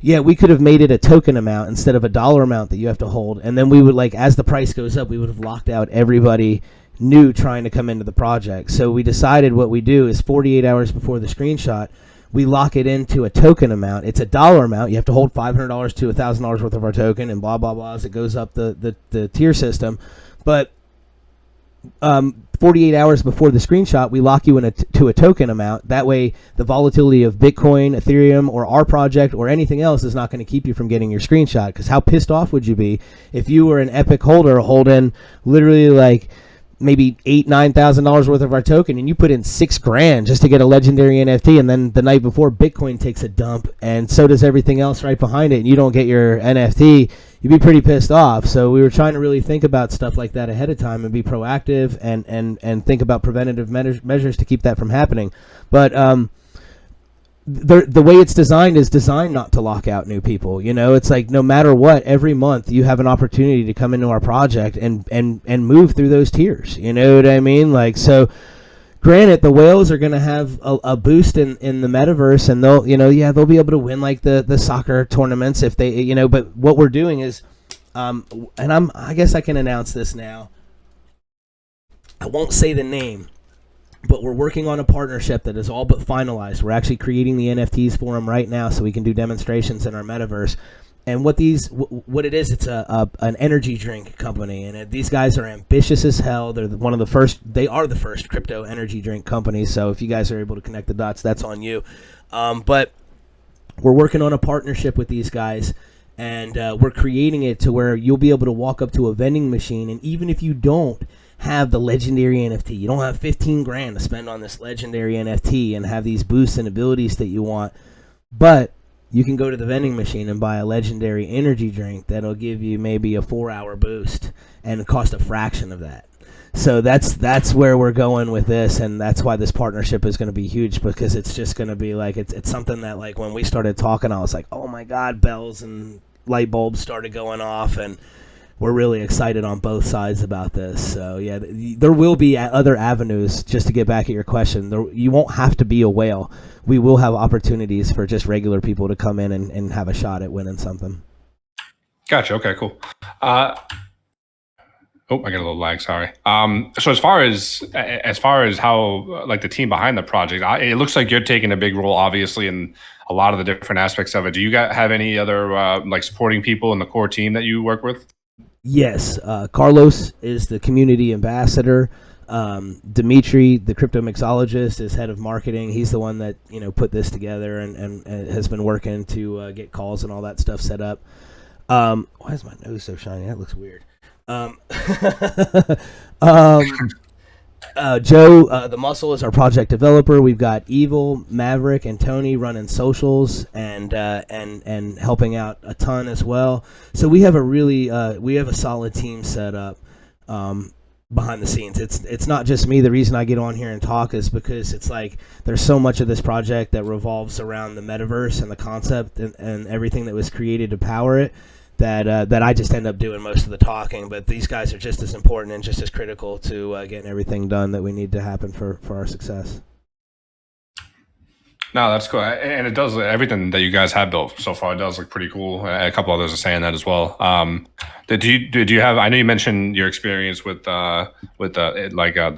yeah, we could have made it a token amount instead of a dollar amount that you have to hold, and then we would, like, as the price goes up, we would have locked out everybody new trying to come into the project. So we decided what we do is 48 hours before the screenshot, we lock it into a token amount. It's a dollar amount. You have to hold $500 to $1,000 worth of our token, and blah blah blah as it goes up the tier system. But 48 hours before the screenshot, we lock you to a token amount. That way, the volatility of Bitcoin, Ethereum, or our project or anything else is not going to keep you from getting your screenshot. Because how pissed off would you be if you were an Epic holder holding literally like maybe $8,000-9,000 worth of our token, and you put in $6,000 just to get a legendary NFT, and then the night before Bitcoin takes a dump, and so does everything else right behind it, and you don't get your NFT, you'd be pretty pissed off. So we were trying to really think about stuff like that ahead of time and be proactive and think about preventative measures to keep that from happening. But the way it's designed is designed not to lock out new people. You know, it's like no matter what, every month you have an opportunity to come into our project and move through those tiers. You know what I mean? Like, so granted, the whales are going to have a boost in the metaverse, and they'll be able to win like the soccer tournaments if they, but what we're doing is, and I guess I can announce this now. I won't say the name, but we're working on a partnership that is all but finalized. We're actually creating the NFTs for them right now so we can do demonstrations in our metaverse. And what it is, it's an energy drink company, and these guys are ambitious as hell. They're they are the first crypto energy drink company. So if you guys are able to connect the dots, that's on you. But we're working on a partnership with these guys, and we're creating it to where you'll be able to walk up to a vending machine, and even if you don't have the legendary NFT, you don't have $15,000 to spend on this legendary NFT and have these boosts and abilities that you want, but you can go to the vending machine and buy a legendary energy drink that'll give you maybe a 4-hour boost and cost a fraction of that. So that's where we're going with this, and that's why this partnership is going to be huge, because it's just going to be like it's something that, like, when we started talking, I was like, oh my god, bells and light bulbs started going off, and we're really excited on both sides about this. So yeah, there will be other avenues. Just to get back at your question, you won't have to be a whale. We will have opportunities for just regular people to come in and have a shot at winning something. Gotcha. Okay, cool. I got a little lag. Sorry. So as far as how, like, the team behind the project, it looks like you're taking a big role, obviously, in a lot of the different aspects of it. Do you guys have any other like supporting people in the core team that you work with? Yes, Carlos is the community ambassador. Dimitri, the crypto mixologist, is head of marketing. He's the one that put this together and has been working to get calls and all that stuff set up. Why is my nose so shiny? That looks weird. Joe, the muscle, is our project developer. We've got Evil, Maverick, and Tony running socials and helping out a ton as well. So we have a solid team set up behind the scenes. It's not just me. The reason I get on here and talk is because it's like there's so much of this project that revolves around the metaverse and the concept and everything that was created to power it, that I just end up doing most of the talking. But these guys are just as important and just as critical to getting everything done that we need to happen for our success. No, that's cool, and it does, everything that you guys have built so far, it does look pretty cool. A couple others are saying that as well. Did you have? I know you mentioned your experience with the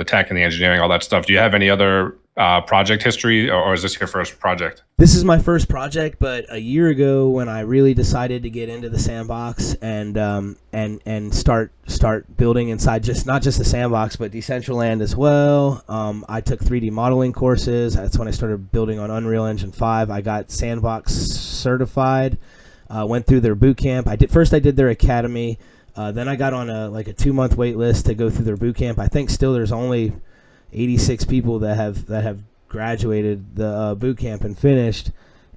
tech and the engineering, all that stuff. Do you have any other project history, or is this your first project? This is my first project, but a year ago when I really decided to get into the sandbox and start building inside not just the sandbox but Decentraland as well. I took 3D modeling courses. That's when I started building on Unreal Engine 5. I got sandbox certified. Went through their boot camp. I did their academy. Then I got on a 2-month wait list to go through their boot camp. I think still there's only 86 people that have graduated the boot camp and finished,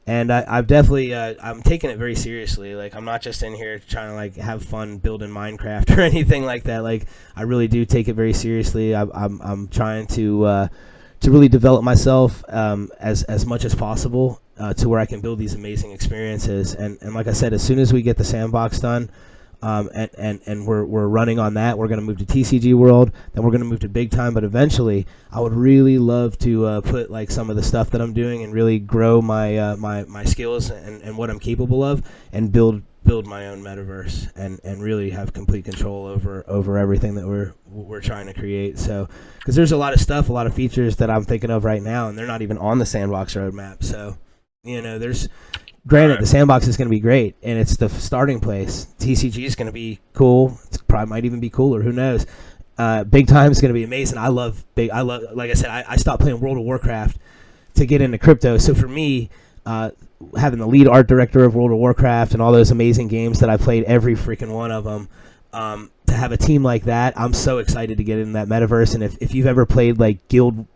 and I've definitely I'm taking it very seriously. Like, I'm not just in here trying to have fun building Minecraft or anything like that. Like, I really do take it very seriously. I'm trying to to really develop myself as much as possible to where I can build these amazing experiences. And like I said, as soon as we get the sandbox done, and we're running on that, we're going to move to TCG World, then we're going to move to Big Time. But eventually, I would really love to put like some of the stuff that I'm doing and really grow my my skills and what I'm capable of, and build my own metaverse and really have complete control over everything that we're trying to create. So, because there's a lot of stuff, a lot of features that I'm thinking of right now, and they're not even on the sandbox roadmap. So, there's. Granted, the sandbox is going to be great, and it's the starting place. TCG is going to be cool. It probably might even be cooler. Who knows? Big Time is going to be amazing. I love, like I said, I stopped playing World of Warcraft to get into crypto. So for me, having the lead art director of World of Warcraft and all those amazing games that I played, every freaking one of them, to have a team like that, I'm so excited to get in that metaverse. And if you've ever played like guild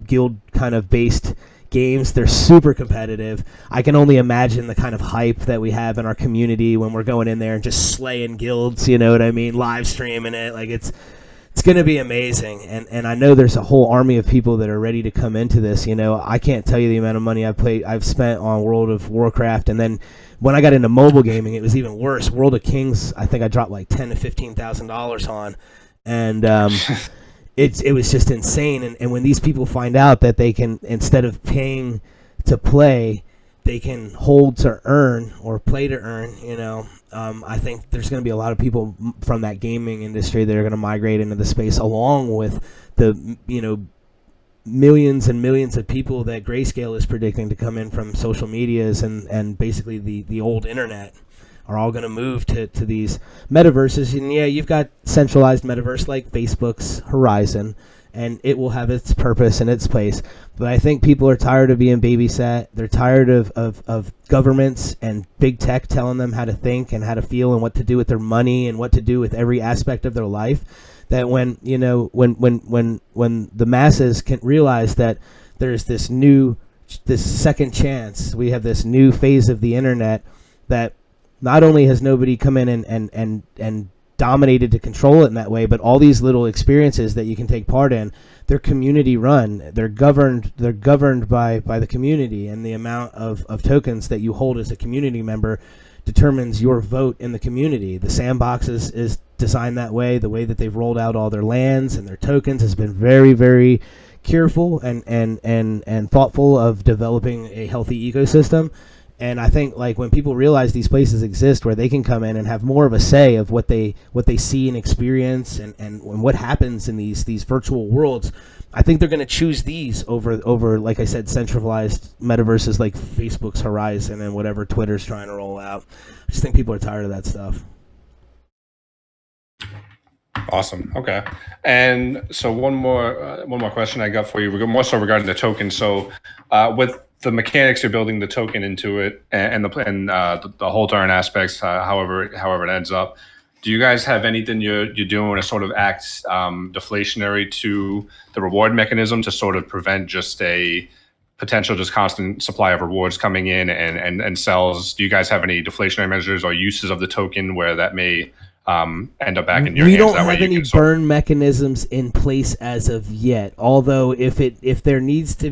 kind of based games, they're super competitive. I can only imagine the kind of hype that we have in our community when we're going in there and just slaying guilds, you know what I mean, live streaming it. Like it's going to be amazing. And I know there's a whole army of people that are ready to come into this. I can't tell you the amount of money I've spent on World of Warcraft, and then when I got into mobile gaming, it was even worse. World of Kings, I think I dropped like $10,000 to $15,000 on, and It was just insane, and when these people find out that they can, instead of paying to play, they can hold to earn or play to earn, I think there's going to be a lot of people from that gaming industry that are going to migrate into the space, along with the millions and millions of people that Grayscale is predicting to come in from social medias and basically the old internet. Are all going to move to these metaverses. And yeah, you've got centralized metaverse like Facebook's Horizon, and it will have its purpose and its place. But I think people are tired of being babysat. They're tired of governments and big tech telling them how to think and how to feel and what to do with their money and what to do with every aspect of their life. That when the masses can realize that there's this second chance, we have this new phase of the internet that not only has nobody come in and dominated to control it in that way, but all these little experiences that you can take part in, they're community run. They're governed by the community, and the amount of tokens that you hold as a community member determines your vote in the community. The sandbox is designed that way. The way that they've rolled out all their lands and their tokens has been very, very careful and thoughtful of developing a healthy ecosystem. And I think like when people realize these places exist where they can come in and have more of a say of what they see and experience and what happens in these virtual worlds, I think they're going to choose these over like I said, centralized metaverses like Facebook's Horizon and whatever Twitter's trying to roll out. I just think people are tired of that stuff. Awesome. Okay. And so one more question I got for you, more so regarding the token. So with the mechanics you're building the token into it and the hold earn aspects, however it ends up, do you guys have anything you're doing to sort of act deflationary to the reward mechanism to sort of prevent just a potential constant supply of rewards coming in and sells? Do you guys have any deflationary measures or uses of the token where that may end up back in your hands? We don't have any burn mechanisms in place as of yet. Although if that needs to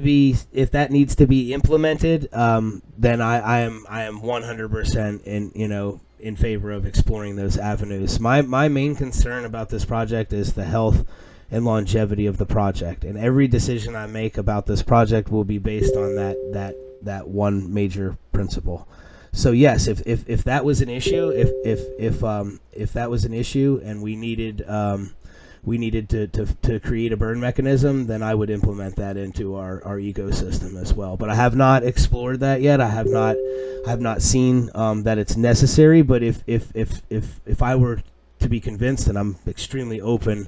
be implemented, then I am 100% in favor of exploring those avenues. My main concern about this project is the health and longevity of the project, and every decision I make about this project will be based on that one major principle. So yes, if that was an issue, if that was an issue, and we needed to create a burn mechanism, then I would implement that into our ecosystem as well. But I have not explored that yet. I have not seen that it's necessary. But if I were to be convinced, and I'm extremely open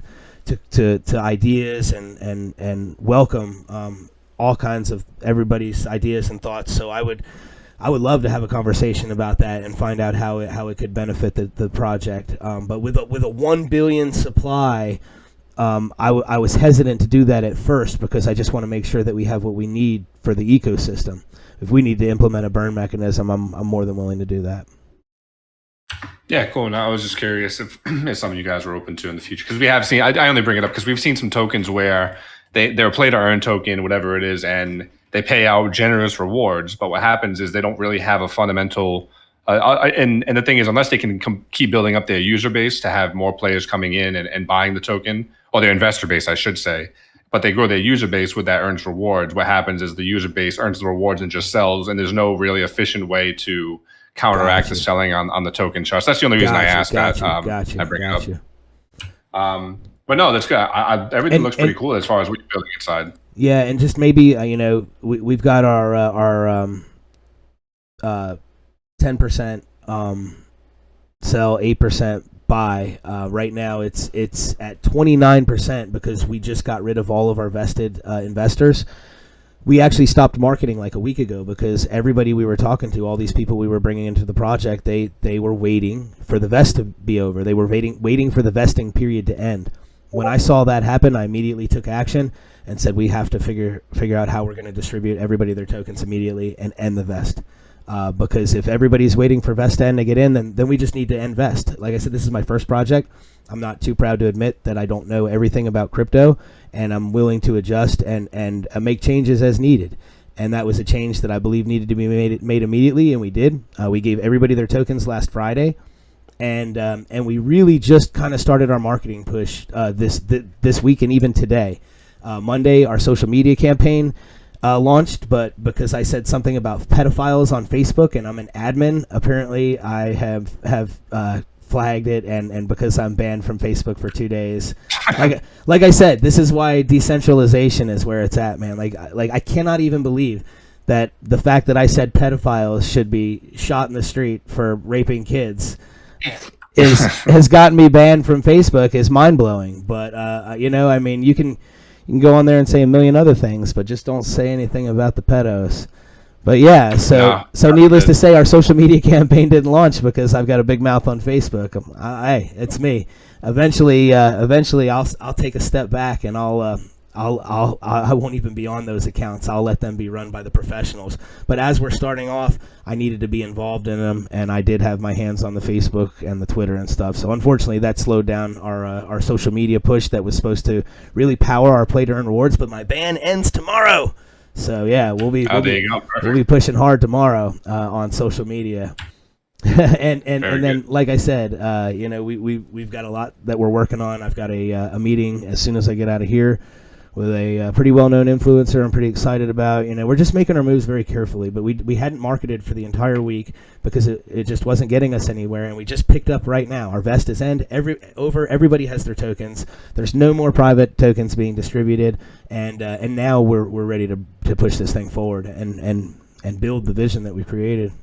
to ideas and welcome all kinds of everybody's ideas and thoughts, so I would love to have a conversation about that and find out how it could benefit the project. But with a 1 billion supply, I was hesitant to do that at first because I just want to make sure that we have what we need for the ecosystem. If we need to implement a burn mechanism, I'm more than willing to do that. Yeah, cool. Now I was just curious if it's something you guys were open to in the future, because we have seen. I only bring it up because we've seen some tokens where they're a play to earn token, whatever it is, and they pay out generous rewards. But what happens is they don't really have a fundamental. And the thing is, unless they can keep building up their user base to have more players coming in and buying the token, or their investor base, I should say, but they grow their user base with that earns rewards. What happens is the user base earns the rewards and just sells, and there's no really efficient way to counteract the selling on the token charts. That's the only reason I asked that. I bring it up. But no, that's good. Everything looks pretty cool as far as what you're building inside. Yeah, and just maybe we've got our 10% sell, 8% buy. Right now it's at 29% because we just got rid of all of our vested investors. We actually stopped marketing like a week ago because everybody we were talking to, all these people we were bringing into the project, they were waiting for the vest to be over. They were waiting for the vesting period to end. When I saw that happen, I immediately took action and said we have to figure out how we're going to distribute everybody their tokens immediately and end the vest. Because if everybody's waiting for vest to end to get in, then we just need to end vest. Like I said, this is my first project. I'm not too proud to admit that I don't know everything about crypto, and I'm willing to adjust and make changes as needed. And that was a change that I believe needed to be made immediately, and we did. We gave everybody their tokens last Friday, and we really just kind of started our marketing push this week and even today. Monday, our social media campaign launched, but because I said something about pedophiles on Facebook and I'm an admin, apparently I have flagged it, and because I'm banned from Facebook for 2 days. Like I said, this is why decentralization is where it's at, man. Like I cannot even believe that the fact that I said pedophiles should be shot in the street for raping kids has gotten me banned from Facebook is mind-blowing. But I mean, you can go on there and say a million other things, but just don't say anything about the pedos. But yeah, so needless to say, our social media campaign didn't launch because I've got a big mouth on Facebook. Hey, it's me. Eventually, I'll take a step back and I won't even be on those accounts. I'll let them be run by the professionals. But as we're starting off, I needed to be involved in them, and I did have my hands on the Facebook and the Twitter and stuff. So unfortunately, that slowed down our social media push that was supposed to really power our play to earn rewards. But my ban ends tomorrow. So yeah, we'll be pushing hard tomorrow on social media, and then like I said, we've got a lot that we're working on. I've got a meeting as soon as I get out of here with a pretty well-known influencer. I'm pretty excited about. We're just making our moves very carefully, but we hadn't marketed for the entire week because it just wasn't getting us anywhere, and we just picked up right now. Our vest is end. Everybody has their tokens. There's no more private tokens being distributed, and now we're ready to push this thing forward and build the vision that we created.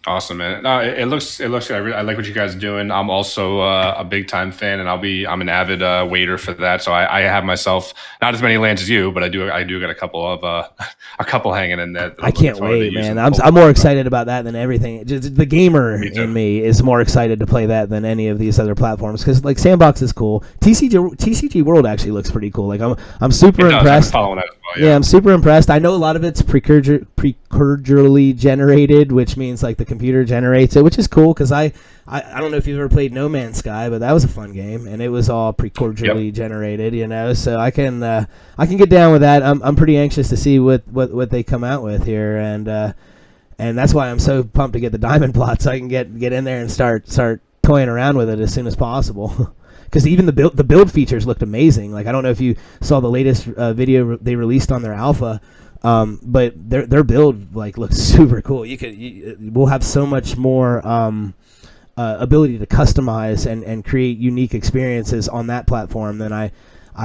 Awesome, man. No, it looks. I like what you guys are doing. I'm also a big time fan, and I'm an avid waiter for that. So I have myself not as many lands as you, but I do get a couple hanging in there. I can't wait, man. I'm more excited about that than everything. Just the gamer in me is more excited to play that than any of these other platforms because like Sandbox is cool. TCG World actually looks pretty cool. Like I'm super impressed. Yeah, I'm super impressed. I know a lot of it's procedurally generated, which means like the computer generates it, which is cool because I don't know if you've ever played No Man's Sky, but that was a fun game and it was all procedurally generated, so I can get down with that. I'm pretty anxious to see what they come out with here, and that's why I'm so pumped to get the diamond plot so I can get in there and start toying around with it as soon as possible. Because even the build features looked amazing. Like I don't know if you saw the latest video they released on their alpha, but their build like looks super cool. We'll have so much more ability to customize and create unique experiences on that platform than I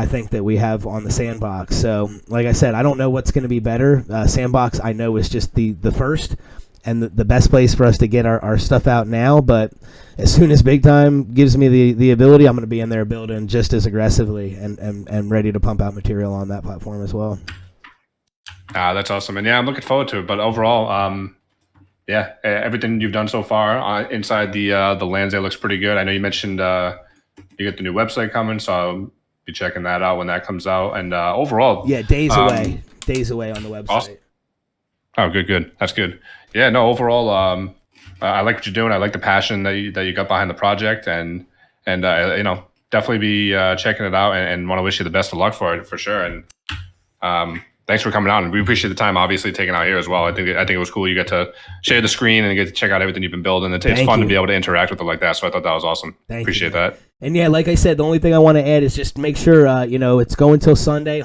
think that we have on the Sandbox. So like I said, I don't know what's going to be better. Sandbox I know is just the first and the best place for us to get our stuff out now, but as soon as Big Time gives me the ability, I'm going to be in there building just as aggressively and ready to pump out material on that platform as well. That's awesome. And yeah, I'm looking forward to it. But overall, everything you've done so far inside the lands there looks pretty good. I know you mentioned you get the new website coming, so I'll be checking that out when that comes out. And overall... Yeah, days away on the website. Awesome. Oh, good. That's good. Yeah, no, overall, I like what you're doing. I like the passion that you got behind the project, and definitely be checking it out, and want to wish you the best of luck for it for sure. And thanks for coming out, and we appreciate the time, obviously, taking out here as well. I think it was cool. You get to share the screen and get to check out everything you've been building. It's fun to be able to interact with it like that. So I thought that was awesome. Appreciate that. And yeah, like I said, the only thing I want to add is just make sure it's going till Sunday,